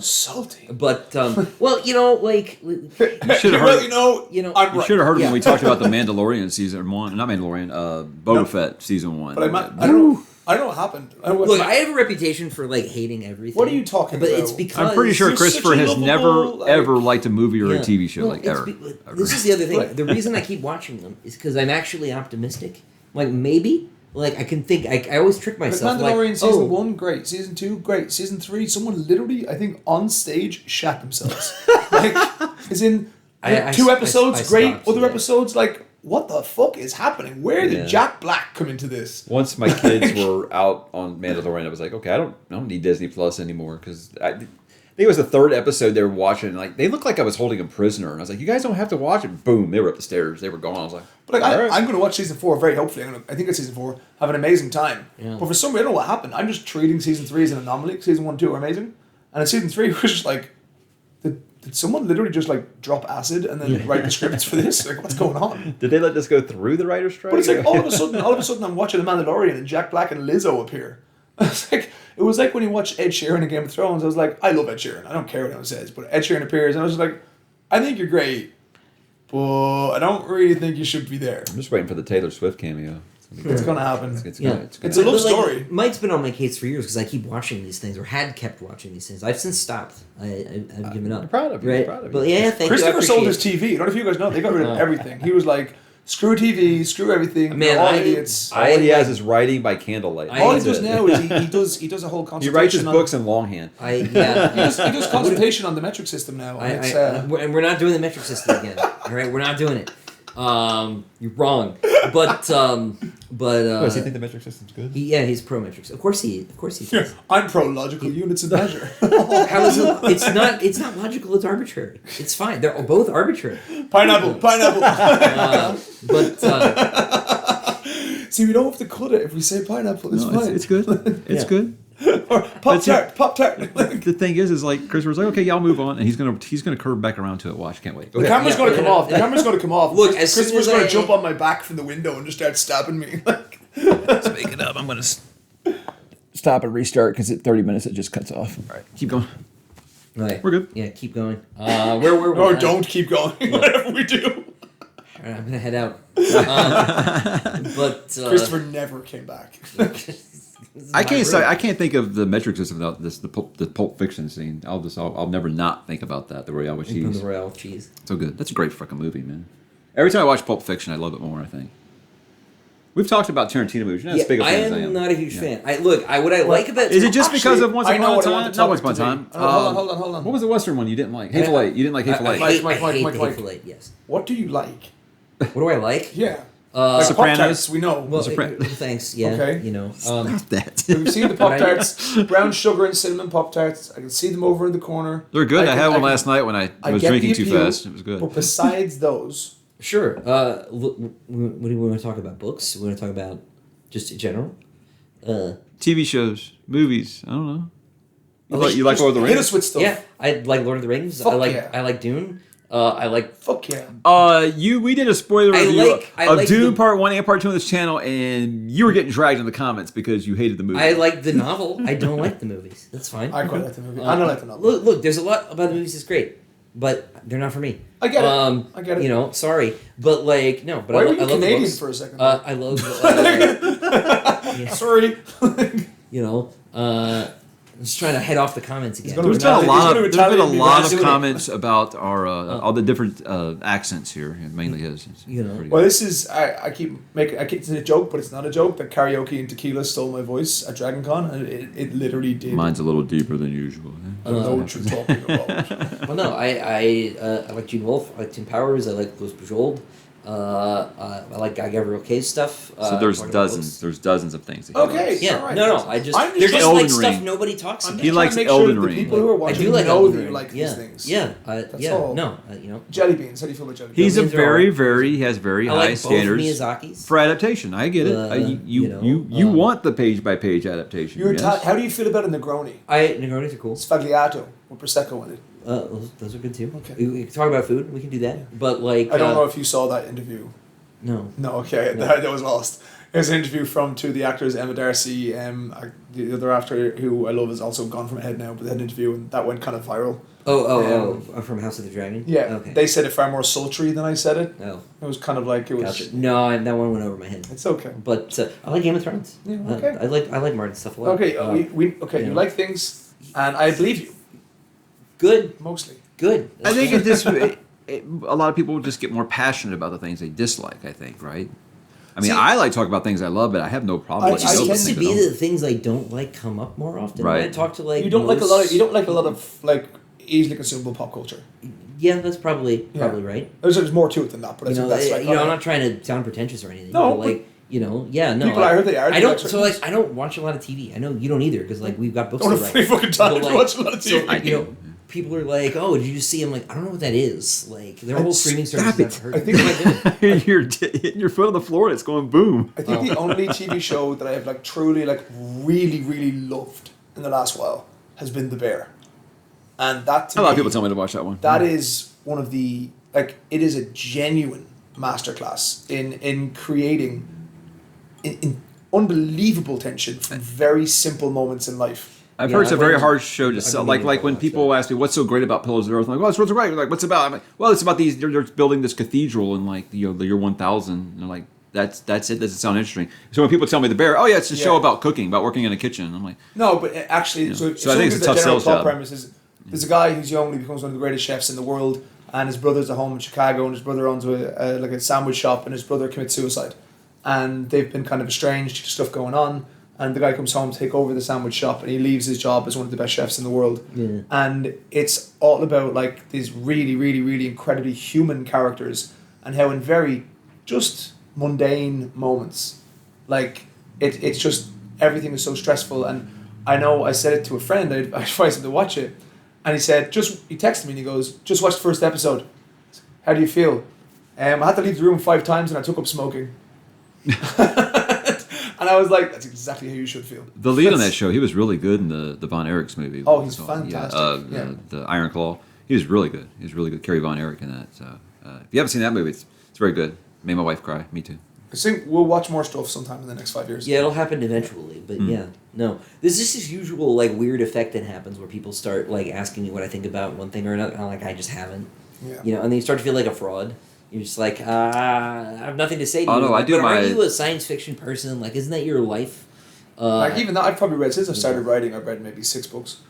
Salty. But well, You should have heard. I'm You should have heard when we talked about the Mandalorian season 1, not Mandalorian, Boba Fett season 1. But I don't know what happened. Look, I have a reputation for hating everything. What are you talking but about? It's because I'm pretty sure Christopher has lovable, ever liked a movie or a TV show ever. This is the other thing. The reason I keep watching them is because I'm actually optimistic. Maybe. I can think. I always trick myself. Mandalorian season 1, great. Season 2, great. Season 3, someone literally, I think, on stage shat themselves. As in, 2 episodes, I great. stopped, Other episodes, what the fuck is happening? Where did Jack Black come into this? Once my kids were out on Mandalorian, I was like, okay, I don't need Disney Plus anymore, because I think it was the 3rd episode they were watching. They looked like I was holding a prisoner, and I was like, you guys don't have to watch it. Boom, they were up the stairs. They were gone. I was like, but all right. I'm going to watch season 4 very hopefully. I think it's season 4. Have an amazing time. Yeah. But for some reason, I don't know what happened. I'm just treating season 3 as an anomaly. Season 1 and 2 are amazing. And in season 3, it was just did someone literally just drop acid and then write the scripts for this? What's going on? Did they let this go through the writer's strike? But it's all of a sudden I'm watching The Mandalorian and Jack Black and Lizzo appear. It was like when you watch Ed Sheeran in Game of Thrones. I was like, I love Ed Sheeran. I don't care what anyone says, but Ed Sheeran appears, and I was just like, I think you're great, but I don't really think you should be there. I'm just waiting for the Taylor Swift cameo. It's gonna happen. It's a love story. Mike's been on my case for years because I keep watching these things, or had kept watching these things. I've since stopped. I've given up. I'm proud of you. Right? I'm proud of you. But yeah, thank Christopher you. sold his TV. I don't know if you guys know. They got rid of everything. He was like, screw TV, screw everything. Man, all idiots. All he has is writing by candlelight. All he does now is he does a whole He consultation. writes his books in longhand. He does consultation on the metric system now. And we're not doing the metric system again. All right, we're not doing it. You're wrong. But Does he think the metric system's good? He's pro metrics. Of course he does. I'm pro logical units of measure. How is it? It's not logical. It's arbitrary. It's fine. They're both arbitrary. Pineapple. See, we don't have to cut it if we say pineapple. It's fine. It's good. It's good. Or Pop Tart. The thing is Christopher's like, okay, I'll move on, and he's gonna curve back around to it. Watch, can't wait. The camera's going to come off. The camera's going to come off. Look, as Christopher's soon as going to jump on my back from the window and just start stabbing me. Let's make it up. I'm gonna stop and restart because at 30 minutes it just cuts off. All right, keep going. Right. We're good. Yeah, keep going. Where were we? Or don't keep going. Whatever we do. All right, I'm gonna head out. But Christopher never came back. I can't think of the metric system without the Pulp Fiction scene. I'll never not think about that. The Royale with cheese. The Royale with cheese. So good. That's a great fucking movie, man. Every time I watch Pulp Fiction, I love it more. I think we've talked about Tarantino movies. You're not as big a fan as I am. Not a huge fan. What I like about is it just because of Once Upon a Time? Not Once Upon a Time. Hold on. What was the Western one you didn't like? Hateful Eight. You didn't like Hateful Eight. I hate Hateful Eight. Yes. What do you like? What do I like? Yeah. Sopranos. Pop-Tarts, we know. Well, thanks. Yeah. Okay. Stop that. We've seen the Pop-Tarts, brown sugar and cinnamon Pop-Tarts. I can see them over in the corner. They're good. I had one last night when I was drinking too fast. It was good. But besides those... Sure. What do we want to talk about? Books? We want to talk about just in general? TV shows, movies. I don't know. You like Lord of the Rings? Hit us with stuff. Yeah, I like Lord of the Rings. Fuck I like Dune. I like. Fuck yeah. We did a spoiler review I of like Dune Part 1 and Part 2 on this channel, and you were getting dragged in the comments because you hated the movie. I like the novel. I don't like the movies. That's fine. I quite like the movie. I don't like the novel. Look, there's a lot about the movies that's great, but they're not for me. I get it. I get it. Sorry, but no. But why I were you love Canadian the books. for a second? I love. Sorry. I'm just trying to head off the comments again. There's been a lot of doing it. comments about our all the different accents here, and mainly his. You know. Pretty Well, good. this is I keep it's a joke, but it's not a joke. That karaoke and tequila stole my voice at Dragon Con, and it literally did. Mine's a little deeper than usual. I don't know what you're talking about. Well, no, I like Gene Wolfe. I like Tim Powers. I like ℙ𝕤𝕤𝕤𝕤. I like Guy Gavriel Kay's stuff. So there's talking about dozens. books. There's dozens of things. That he Okay. likes. Yeah, Alright. no, I just I'm they're just just Elden like stuff Ring. nobody talks I'm about. He just likes trying to make sure Elden that the Ring. people who are I watching do like know Elden that you Ring. like Yeah, these things. yeah, That's yeah. all. No, you know. Jelly beans. How do you feel about jelly beans? He's a Those are very, he has very I high like both standards Miyazaki's. for adaptation. I get it. You want the page by page adaptation. You're yes? how do you feel about a Negroni? Negronis are cool. Sfagliato with prosecco in it. Those are good too. Okay. We can talk about food. We can do that. But like, I don't know if you saw that interview. No. No, okay, No. That was lost. It was an interview from two of the actors, Emma Darcy, the other actor who I love is also gone from my head now, but they had an interview and that went kind of viral. From House of the Dragon. Yeah, Okay. they said it far more sultry than I said it. Oh, It was kind of like it was. gotcha. No, that one went over my head. It's okay. But I like Game of Thrones. Yeah, okay. I like Martin stuff a lot. Okay, you you know. like things, and I believe you Good. mostly. Good. I think a lot of people will just get more passionate about the things they dislike. I think, right? I mean, See, I like talking about things I love, but I have no problem. I letting It go of seems things to I be don't. that the things I don't like come up more often. Right. When I talk to like You don't like a lot. most- You don't like a lot of like easily consumable pop culture. Yeah, that's probably right. There's more to it than that, but I You think know, that's like. I'm not trying to sound pretentious or anything. No, but like yeah, no. people I heard they are. I don't. Like So like, I don't watch a lot of TV. I know you don't either because like we've got books I to don't have write. free fucking time But, to like, watch a lot of TV. So, you know, people are like, "Oh, did you just see?" I'm like, I don't know what that is. Like, their whole streaming Stop service. it. I've heard. I think You're hitting your foot on the floor and it's going boom. I think the only TV show that I have like truly like really really loved in the last while has been The Bear, and that to A lot of me, people tell me to watch that one. that is one of the it is a genuine masterclass in creating in unbelievable tension from very simple moments in life. I've Yeah, heard it's a I've very been- hard show to I've sell. been Like meaning to when watch people that. ask me what's so great about Pillars of the Earth, I'm like, well, it's what's great. Like, what's it about? I'm like, well, it's about these. They're building this cathedral in like the year 1000. And they're like, that's it. Doesn't sound interesting. So when people tell me The Bear, oh yeah, it's a show Yeah. about cooking, about working in a kitchen. I'm like, No, but actually, Yeah. so So I think it's a tough the general sales plot job. premise is there's a guy who's young, he becomes one of the greatest chefs in the world, and his brother's at home in Chicago, and his brother owns a sandwich shop, and his brother commits suicide, and they've been kind of estranged due to stuff going on, and the guy comes home to take over the sandwich shop, and he leaves his job as one of the best chefs in the world, Yeah. and it's all about like these really, really, really incredibly human characters, and how in very just mundane moments, like it's just everything is so stressful. And I know I said it to a friend, I advised him to watch it, and he said he texted me and he goes, just watch the first episode, how do you feel? I had to leave the room 5 times and I took up smoking. And I was like, that's exactly how you should feel. the lead on that show, he was really good in the Von Erichs movie. Oh, he's So, fantastic. Yeah. The Iron Claw. He was really good. He was really good. Kerry Von Erich in that. So if you haven't seen that movie, it's very good. Made my wife cry. Me too. I think we'll watch more stuff sometime in the next 5 years. Yeah, it'll happen eventually, but yeah, no. There's just this usual like weird effect that happens where people start like asking me what I think about one thing or another, and I'm like, I just haven't, Yeah. you know, and then you start to feel like a fraud. You're just like, I have nothing to say to Oh, you. no, I Like, do but my- Are you a science fiction person? Like, isn't that your life? Like even that, I've probably read since I started writing. I've read maybe 6 books,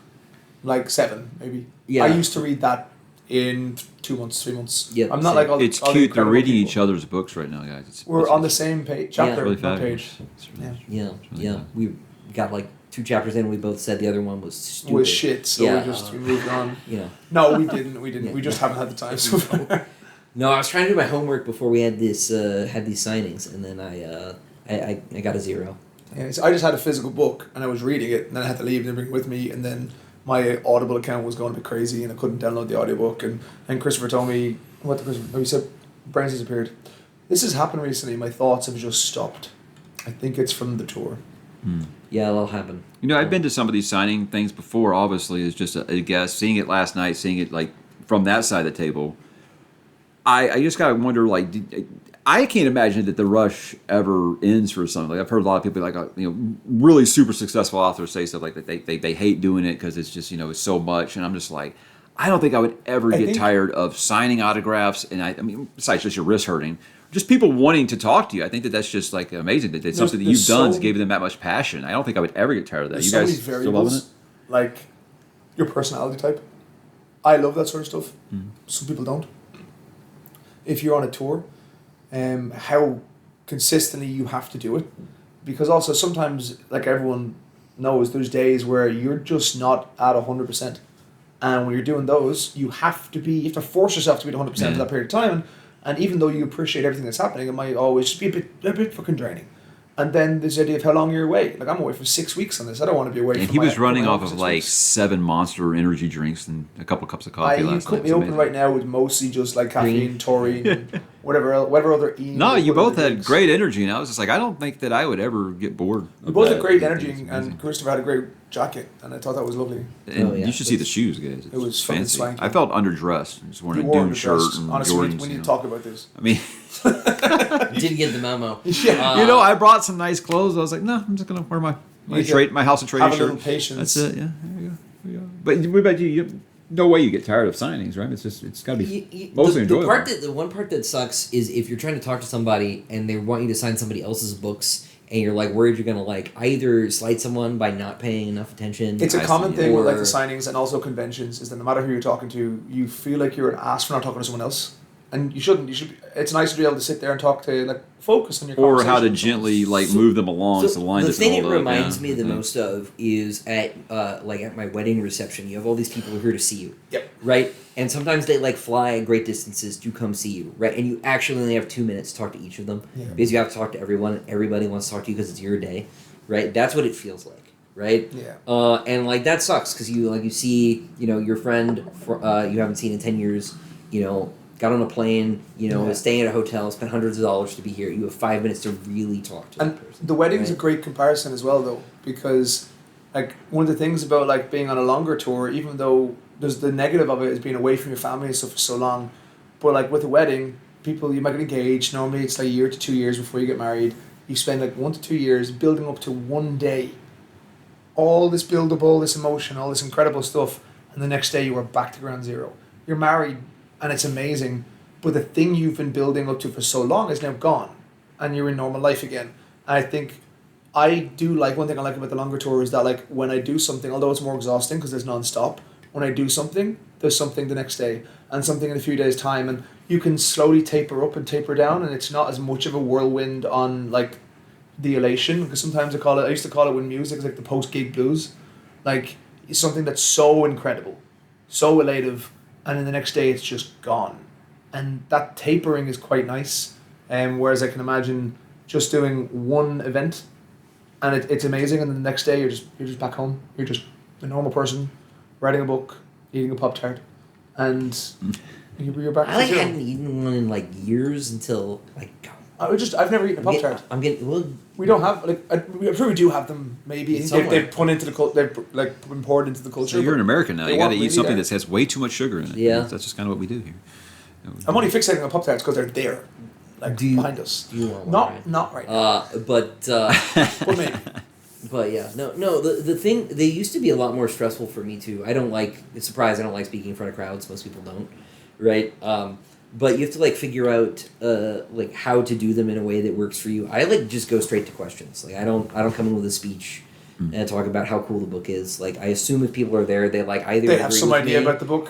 like 7 maybe. Yeah. I used to read that in 2 months, 3 months. Yeah, I'm not same. like all. It's all the cute. They're incredible reading people. each other's books right now, guys. We're on the same page, chapter, It's really not fabulous. page. It's really- Yeah, it's really yeah. good. We got like 2 chapters in. We both said the other one was stupid. Was shit, so Yeah, we moved on. You know. No, we didn't. Yeah. We just haven't had the time so far. No, I was trying to do my homework before we had this had these signings, and then I got a 0. Yeah, so I just had a physical book and I was reading it, and then I had to leave and bring it with me, and then my Audible account was going a bit crazy and I couldn't download the audiobook, and Christopher told me he said brains disappeared. This has happened recently. My thoughts have just stopped. I think it's from the tour. Yeah, that'll happen. You know, I've been to some of these signing things before. Obviously, as just a guest, seeing it last night, seeing it like from that side of the table. I just gotta wonder, like, I can't imagine that the rush ever ends for something. Like I've heard a lot of people, like really super successful authors say stuff like that. They hate doing it because it's just it's so much, and I'm just like, I don't think I would ever get tired of signing autographs. And I mean, besides just your wrist hurting, just people wanting to talk to you. I think that's just like amazing that it's something that you've done has given them that much passion. I don't think I would ever get tired of that. You There's guys so many still loving it? like your personality type. I love that sort of stuff. Some people don't. If you're on a tour, how consistently you have to do it, because also sometimes, like everyone knows, there's days where you're just not at 100%, and when you're doing those, you have to force yourself to be at 100% for that period of time, and even though you appreciate everything that's happening, it might always just be a bit fucking draining. And then there's the idea of how long you're away. Like, I'm away for 6 weeks on this. I don't want to be away. And he was running off of like 7 Monster energy drinks and a couple cups of coffee last night. You cut me open right now with mostly just like caffeine, taurine, and whatever other. No, you both had great energy, and I was just like, I don't think that I would ever get bored. You both had great energy, and Christopher had a great jacket, and I thought that was lovely. And you should see the shoes, guys. It was fancy. Swanky. I felt underdressed. I just wanted a dune shirt and honestly, Jordans. we need to talk about this. I mean, didn't get the memo. Yeah. I brought some nice clothes. I was like, no, I'm just gonna wear my House of Trade have shirt. A little patience. That's it. Yeah, there you go. But what about you? No way you get tired of signings, right? It's got to be mostly enjoyable. The one part that sucks is if you're trying to talk to somebody and they want you to sign somebody else's books, and you're like worried you're gonna like either slight someone by not paying enough attention. It's a common thing with like the signings and also conventions is that no matter who you're talking to, you feel like you're an ass for not talking to someone else, and you shouldn't. You should. It's nice to be able to sit there and talk to like focus on your or how to gently like move them along so the line doesn't hold up. The thing it reminds me the most of is at my wedding reception. You have all these people who are here to see you. Yep. Right, and sometimes they like fly great distances to come see you. Right, and you actually only have 2 minutes to talk to each of them because you have to talk to everyone. And everybody wants to talk to you because it's your day. Right, that's what it feels like. Right. Yeah. And like that sucks because you see your friend you haven't seen in 10 years. Got on a plane, staying at a hotel, spent hundreds of dollars to be here. You have 5 minutes to really talk to that person. The wedding's a great comparison as well, though, because like one of the things about like being on a longer tour, even though there's the negative of it is being away from your family and stuff for so long, but like with a wedding, you might get engaged. Normally it's like a year to 2 years before you get married. You spend like 1 to 2 years building up to one day. All this build up, all this emotion, all this incredible stuff, and the next day you are back to ground zero. You're married. And it's amazing, but the thing you've been building up to for so long is now gone, and you're in normal life again. And I think one thing I like about the longer tour is that like when I do something, although it's more exhausting because there's non-stop, when I do something, there's something the next day and something in a few days' time, and you can slowly taper up and taper down, and it's not as much of a whirlwind on like the elation, because sometimes I used to call it when music is like the post-gig blues, like it's something that's so incredible, so elative, and then the next day it's just gone. And that tapering is quite nice. Whereas I can imagine just doing one event and it's amazing, and then the next day you're just back home. You're just a normal person, writing a book, eating a Pop-Tart, and you're back to zero. I hadn't eaten one in like years until like I've never eaten a Pop-Tart. We don't have I'm sure we do have them. Maybe they've put into the they've like been poured into the culture. So you're an American now. You got to eat something that has way too much sugar in it. Yeah, that's just kind of what we do here. I'm only fixating on Pop-Tarts because they're there, behind us. Do you want one? Not right now. But maybe. But yeah, no. The thing, they used to be a lot more stressful for me too. I don't like. It's surprised I don't like speaking in front of crowds. Most people don't, right? But you have to like figure out like how to do them in a way that works for you. I like just go straight to questions. Like I don't come in with a speech and talk about how cool the book is. Like I assume if people are there, they like either they have some idea about the book,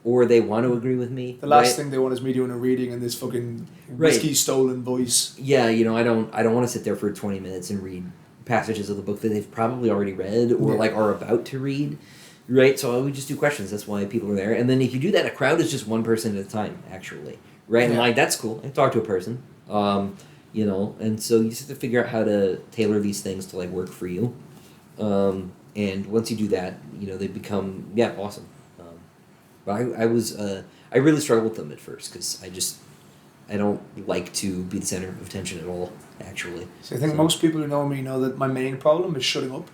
or they want to agree with me. The last thing they want is me doing a reading in this fucking whiskey stolen voice. Yeah, I don't want to sit there for 20 minutes and read passages of the book that they've probably already read or like are about to read. Right, so we just do questions. That's why people are there. And then if you do that, a crowd is just one person at a time, actually. Right, and like that's cool. I talk to a person, and so you just have to figure out how to tailor these things to like work for you. And once you do that, they become awesome. But I really struggled with them at first because I don't like to be the center of attention at all. Actually, so I think most people who know me know that my main problem is shutting up.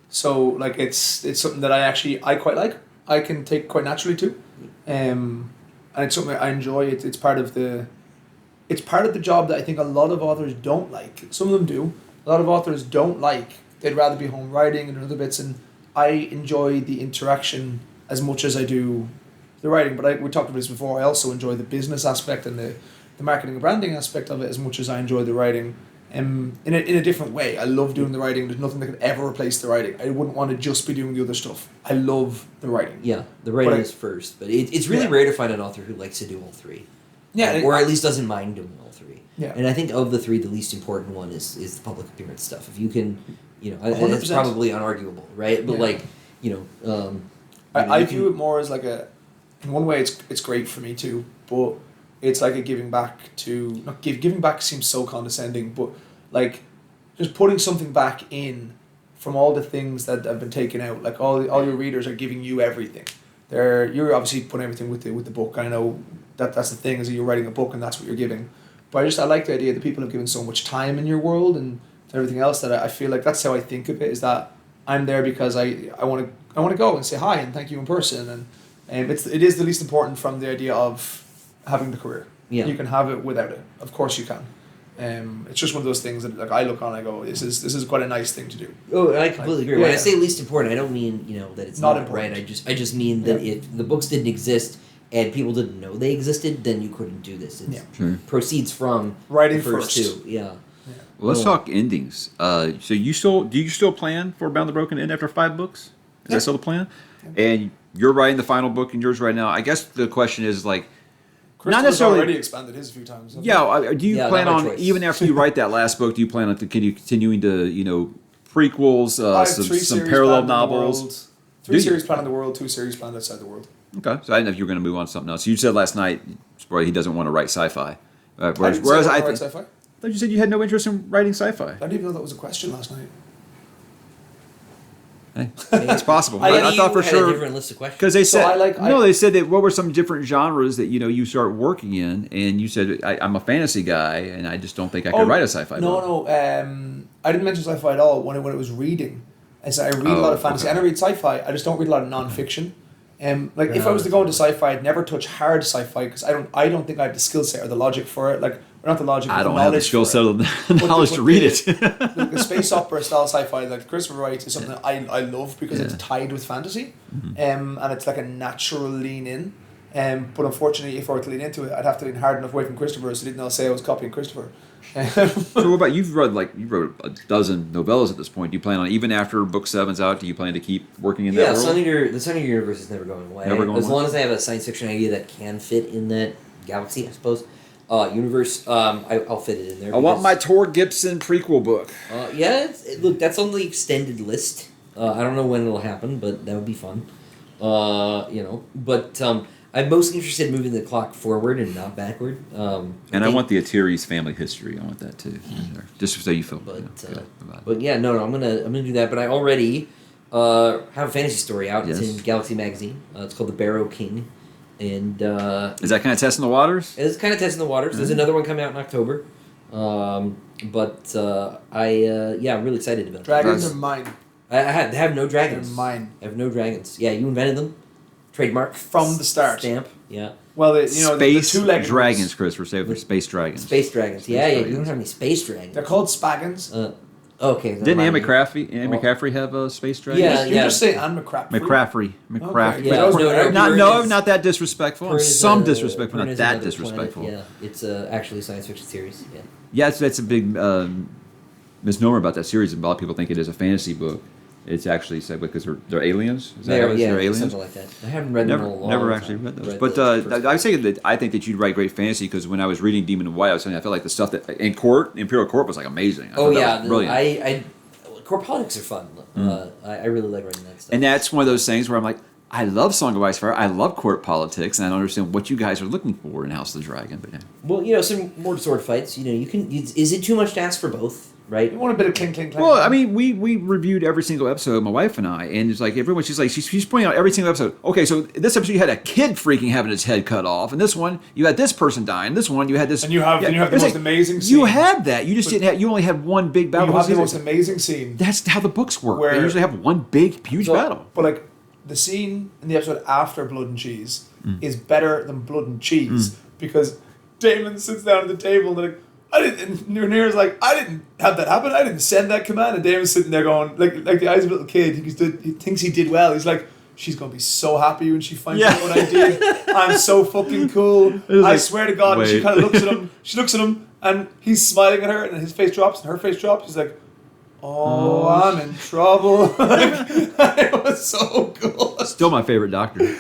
So like it's something that I quite like. I can take quite naturally too, and it's something I enjoy. It's part of the job that I think a lot of authors don't like. Some of them do. A lot of authors don't like. They'd rather be home writing and other bits. And I enjoy the interaction as much as I do the writing. But we talked about this before. I also enjoy the business aspect and the marketing and branding aspect of it as much as I enjoy the writing. in a different way. I love doing the writing. There's nothing that could ever replace the writing. I wouldn't want to just be doing the other stuff. I love the writing. Yeah, the writing is first, but it's really rare to find an author who likes to do all three. Yeah, or at least doesn't mind doing all three. Yeah. And I think of the three, the least important one is the public appearance stuff. If you can, it's 100%. probably unarguable, right? But I view it more as like in one way it's great for me too, but it's like a giving back to, giving back seems so condescending, but like just putting something back in from all the things that have been taken out. Like all your readers are giving you everything. You're obviously putting everything with the book. I know that's the thing, is that you're writing a book and that's what you're giving. But I like the idea that people have given so much time in your world and everything else, that I feel like that's how I think of it, is that I'm there because I want to go and say hi and thank you in person, and it is the least important from the idea of having the career. Yeah. You can have it without it. Of course you can. It's just one of those things that like I look on and I go, this is quite a nice thing to do. Oh, I completely agree. When I say least important, I don't mean that it's not important. Right. I just mean that if the books didn't exist and people didn't know they existed, then you couldn't do this. It proceeds from writing the first first. two. Yeah. Well, let's talk endings. So do you still plan for Bound the Broken End after 5 books? Is that still the plan? Yeah. And you're writing the final book in yours right now. I guess the question is like, not necessarily already expanded his a few times. Yeah. Do you plan on choice. Even after you write that last book? Do you plan on continuing to prequels, some parallel novels? 3 series planned in the world, 2 series planned outside the world. Okay, so I didn't know if you were going to move on to something else. You said last night, he doesn't want to write sci-fi. Whereas I think sci-fi. I thought you said you had no interest in writing sci-fi. I didn't even know that was a question last night. Hey, it's possible. I thought for sure a different list of questions. because they said they said that what were some different genres that you start working in, and you said I'm a fantasy guy and I just don't think I could write a sci-fi. No, I didn't mention sci-fi at all when it was reading. I said I read a lot of fantasy and I read sci-fi. I just don't read a lot of non-fiction. If I was to go into sci-fi, I'd never touch hard sci-fi because I don't think I have the skill set or the logic for it. Like, or not the logic. I don't have the skill set or the knowledge to read it. The space opera style sci-fi, like Christopher writes, is something that I love because it's tied with fantasy, and it's like a natural lean in. But unfortunately, if I were to lean into it, I'd have to lean hard enough away from Christopher, so didn't say I was copying Christopher. So what about you wrote a dozen novellas at this point? Do you plan on, even after book 7's out, do you plan to keep working in that world? The Son Eater universe is never going away. As long as I have a science fiction idea that can fit in that galaxy, I suppose, universe, I'll fit it in there. I want my Tor Gibson prequel book. Look, that's on the extended list. I don't know when it'll happen, but that would be fun. I'm most interested in moving the clock forward and not backward. I want the Atreides family history. I want that too. Just so you feel good about it. I'm gonna do that. But I already have a fantasy story out. Yes. It's in Galaxy Magazine. It's called The Barrow King, and is that kind of testing the waters? It's kind of testing the waters. There's another one coming out in October. I'm really excited about it. Dragons are mine. I have no dragons. They're mine. I have no dragons. Yeah, you invented them. Trademark from the start. Stamp. Yeah. Well, the two-legged dragons, Christopher. Say for space dragons. Space dragons. Yeah. You don't have any space dragons. They're called spaggans. Okay. Didn't Anne McCaffrey have a space dragon? You just say Anne McCaffrey. McCaffrey. Okay. Yeah, not that disrespectful. Some disrespectful, not that disrespectful. Planet. Yeah, it's actually a science fiction series. Yeah. Yeah, that's a big misnomer about that series. A lot of people think it is a fantasy book. It's actually said because they're aliens. Is that they're aliens? Something like that. I haven't read them in a long time. Never actually read those. But I say that I think that you'd write great fantasy because when I was reading Demon and White, I felt like the stuff that in Imperial Court was like amazing. That was brilliant. Court politics are fun. I really like writing that stuff. And that's one of those things where I'm like, I love Song of Ice and Fire. I love court politics, and I don't understand what you guys are looking for in House of the Dragon. But well, some more sword fights. You can. Is it too much to ask for both? Right. You want a bit of clink, clink, clink. Well, I mean, we reviewed every single episode, my wife and I, and it's like everyone. She's pointing out every single episode. Okay, so this episode you had a kid freaking having his head cut off, and this one you had this person dying. This one you had this. And you have the most amazing scene. You had that. You just didn't have. You only had one big battle. You have the most amazing scene. That's how the books work. They usually have one big, huge battle. But like the scene in the episode after Blood and Cheese is better than Blood and Cheese because Damon sits down at the table and they're like, and Rhaenyra's like, I didn't have that happen. I didn't send that command. And Damon's sitting there going, like the eyes of a little kid. He thinks he did well. He's like, she's going to be so happy when she finds out what I did. I'm so fucking cool. I swear to God. And she kind of looks at him. She looks at him. And he's smiling at her, and his face drops, and her face drops. He's like, "Oh, I'm in trouble." It was so good. Still my favorite Doctor.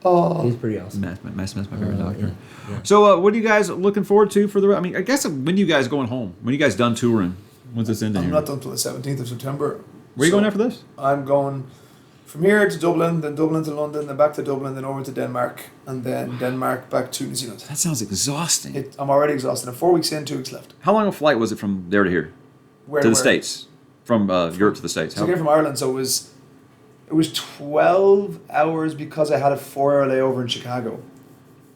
Oh, he's pretty awesome. Matt's my favorite Doctor. Yeah. So, what are you guys looking forward to for the? I mean, I guess when are you guys going home? When are you guys done touring? When's this ending? I'm not done until the 17th of September. Where are you going after this? I'm going from here to Dublin, then Dublin to London, then back to Dublin, then over to Denmark, and then Denmark back to New Zealand. That sounds exhausting. I'm already exhausted. I'm 4 weeks in, 2 weeks left. How long a flight was it from there to here? To the States? From Europe to the States? So I came from Ireland, so it was 12 hours because I had a 4-hour layover in Chicago.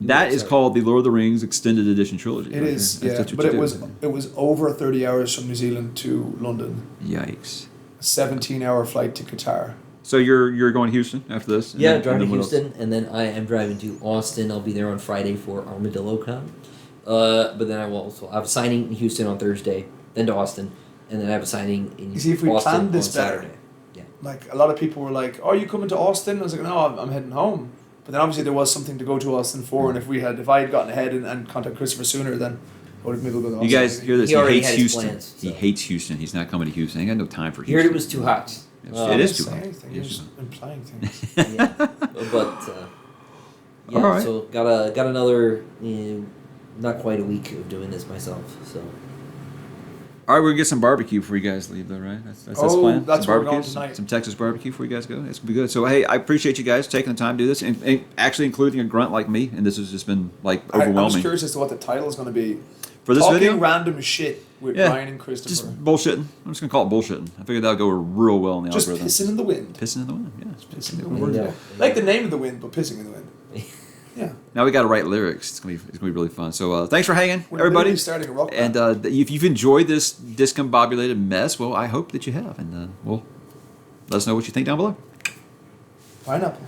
That is called the Lord of the Rings Extended Edition Trilogy. It is, yeah. But it was over 30 hours from New Zealand to London. Yikes. A 17-hour flight to Qatar. So you're going to Houston after this? Yeah, driving to Houston, and then I am driving to Austin. I'll be there on Friday for ℙ𝕤𝕤𝕗. But then I will also have a signing in Houston on Thursday, then to Austin, and then I have a signing in You see, if we Austin planned this on better, Saturday. Yeah. like a lot of people were like, "Oh, are you coming to Austin?" I was like, "No, I'm heading home." But then obviously there was something to go to Austin for, and if I had gotten ahead and contacted Christopher sooner, then I would have maybe go to Austin. You guys hear this? He already hates had his Houston. plans, so. He hates Houston. He's not coming to Houston. He ain't got no time for He Houston. heard it was too hot. It is too hot. You're just implying things. Yeah, but yeah. All right. So got another not quite a week of doing this myself. So All right, we're gonna get some barbecue before you guys leave, though, right? That's the plan. That's some where we're barbecue, going some, tonight. some Texas barbecue before you guys go. It's gonna be good. So hey, I appreciate you guys taking the time to do this, and actually including a grunt like me. And this has just been like I'm overwhelming. just curious as to what the title is going to be. For this Talking video, random shit with Ryan and Christopher. just bullshitting. I'm just gonna call it bullshitting. I figured that'll go real well in the Just algorithm. pissing in the wind. Pissing in the wind. Yeah, just Pissing in the There wind. you go. Like the name of the wind, but pissing in the wind. Yeah. Now we got to write lyrics. It's gonna be really fun. So thanks for hanging, We're everybody. literally starting a rock band. And if you've enjoyed this discombobulated mess, well, I hope that you have, and well, let us know what you think down below. Pineapple.